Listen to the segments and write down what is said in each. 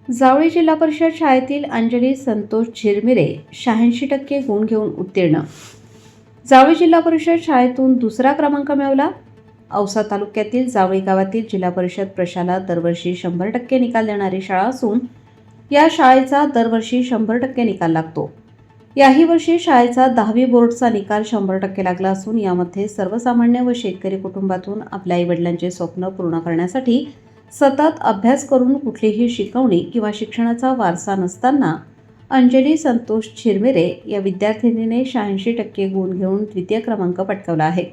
जावळी जिल्हा परिषद शाळेतील अंजली संतोष झिरमिरे 86% गुण घेऊन उत्तीर्ण. जावळी जिल्हा परिषद शाळेतून दुसरा क्रमांक मिळवला. औसा तालुक्यातील जावळी गावातील जिल्हा परिषद प्रशाला दरवर्षी 100% निकाल देणारी शाळा असून या शाळेचा दरवर्षी 100% निकाल लागतो. याही वर्षी शाळेचा 10वी बोर्डचा निकाल 100% लागला असून यामध्ये सर्वसामान्य व शेतकरी कुटुंबातून आपल्या आईवडिलांचे स्वप्न पूर्ण करण्यासाठी सतत अभ्यास करून कुठलीही शिकवणी किंवा शिक्षणाचा वारसा नसताना अंजली संतोष झिरमिरे या विद्यार्थिनीने 86% गुण घेऊन द्वितीय क्रमांक पटकावला आहे.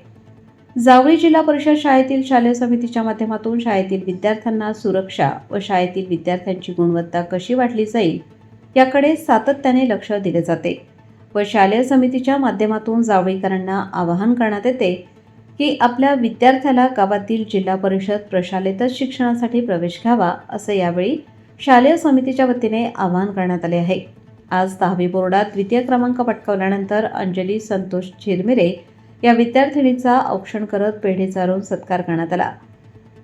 जावळी जिल्हा परिषद शाळेतील शालेय समितीच्या माध्यमातून शाळेतील विद्यार्थ्यांना सुरक्षा व शाळेतील विद्यार्थ्यांची गुणवत्ता कशी वाढली जाईल याकडे सातत्याने लक्ष दिले जाते व शालेय समितीच्या माध्यमातून जावळीकरांना आवाहन करण्यात येते की आपल्या विद्यार्थ्याला गावातील जिल्हा परिषद प्रशालेतच शिक्षणासाठी प्रवेश घ्यावा, असं यावेळी शालेय समितीच्या वतीने आवाहन करण्यात आले आहे. आज 10वी बोर्डात द्वितीय क्रमांक पटकावल्यानंतर अंजली संतोष झिरमिरे या विद्यार्थिनीचा औक्षण करत पेढे चारून सत्कार करण्यात आला.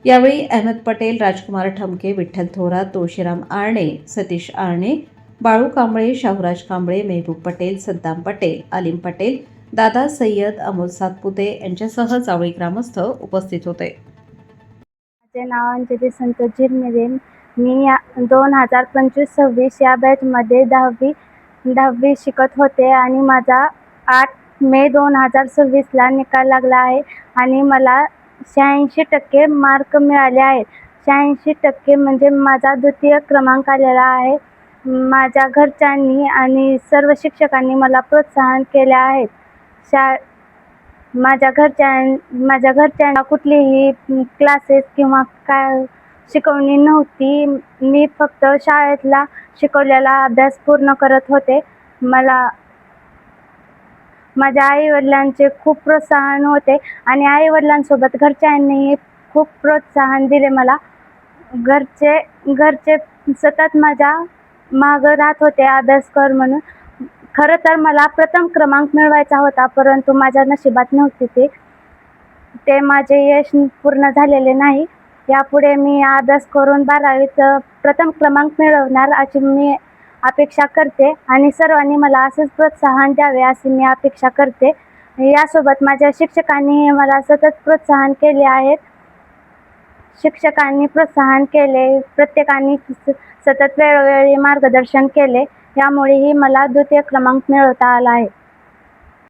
यावेळी अहमद पटेल, राजकुमार ठमके, विठ्ठल थोरात, तुळशीराम आरणे, सतीश आरणे, बाळू कांबळे, शाहूराज कांबळे, मेहबूब पटेल, सद्दाम पटेल, आलिम पटेल, दादा सय्यद, अमोल सातपुते यांच्यासह जावळी ग्रामस्थ उपस्थित होते. माझे नाव अंजली संतोष झिरमिरे. मी 2025-26 या बॅचमध्ये दहावी शिकत होते आणि माझा 8 मे 2026ला निकाल लागला आहे आणि मला 86% मार्क मिळाले आहेत. 86% म्हणजे माझा द्वितीय क्रमांक आलेला आहे. माझ्या घरच्यांनी आणि सर्व शिक्षकांनी मला प्रोत्साहन केले आहे. माझ्या घरच्यांना कुठलीही क्लासेस किंवा काय शिकवणी नव्हती. मी फक्त शाळेतला शिकवलेला अभ्यास पूर्ण करत होते. मला माझ्या आईवडिलांचे खूप प्रोत्साहन होते आणि आईवडिलांसोबत घरच्यांनीही खूप प्रोत्साहन दिले मला. घरचे सतत माझ्या मागं राहत होते अभ्यास कर म्हणून. खरं तर मला प्रथम क्रमांक मिळवायचा होता, परंतु माझ्या नशिबात नव्हते ते माझे यश पूर्ण झालेले नाही. यापुढे मी अभ्यास करून 12वीत प्रथम क्रमांक मिळवणार अशी मी अपेक्षा करते आणि सर्वांनी मला असंच प्रोत्साहन द्यावे अशी मी अपेक्षा करते. यासोबत माझ्या शिक्षकांनी मला सतत प्रोत्साहन केले आहेत. शिक्षकांनी प्रोत्साहन केले, प्रत्येकाने सतत वेळोवेळी मार्गदर्शन केले. यामुळेही मला द्वितीय क्रमांक मिळवता आला आहे.